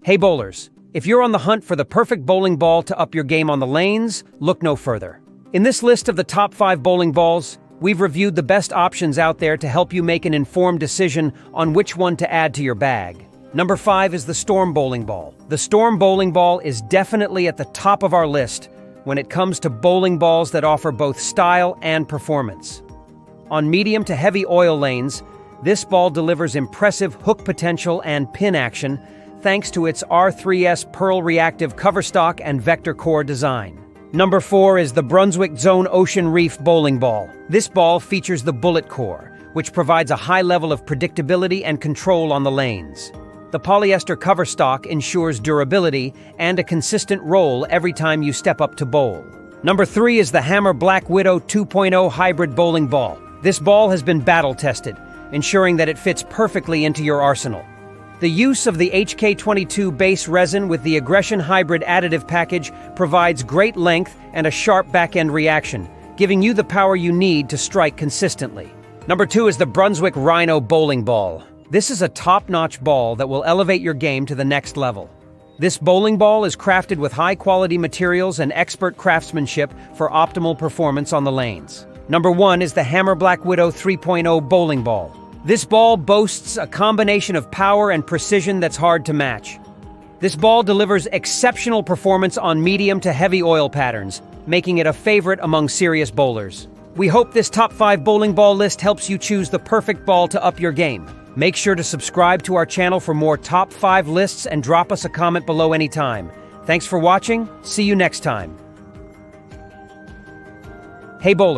Hey bowlers, if you're on the hunt for the perfect bowling ball to up your game on the lanes, look no further. In this list of the top 5 bowling balls, we've reviewed the best options out there to help you make an informed decision on which one to add to your bag. Number 5 is the Storm Bowling Ball. The Storm Bowling Ball is definitely at the top of our list when it comes to bowling balls that offer both style and performance. On medium to heavy oil lanes, this ball delivers impressive hook potential and pin action thanks to its R3S Pearl Reactive cover stock and vector core design. Number 4 is the Brunswick Zone Ocean Reef Bowling Ball. This ball features the bullet core, which provides a high level of predictability and control on the lanes. The polyester cover stock ensures durability and a consistent roll every time you step up to bowl. Number 3 is the Hammer Black Widow 2.0 Hybrid Bowling Ball. This ball has been battle-tested, ensuring that it fits perfectly into your arsenal. The use of the HK22 base resin with the Aggression Hybrid additive package provides great length and a sharp back-end reaction, giving you the power you need to strike consistently. Number 2 is the Brunswick Rhino Bowling Ball. This is a top-notch ball that will elevate your game to the next level. This bowling ball is crafted with high-quality materials and expert craftsmanship for optimal performance on the lanes. Number 1 is the Hammer Black Widow 3.0 Bowling Ball. This ball boasts a combination of power and precision that's hard to match. This ball delivers exceptional performance on medium to heavy oil patterns, making it a favorite among serious bowlers. We hope this top 5 bowling ball list helps you choose the perfect ball to up your game. Make sure to subscribe to our channel for more top 5 lists and drop us a comment below anytime. Thanks for watching. See you next time. Hey bowlers.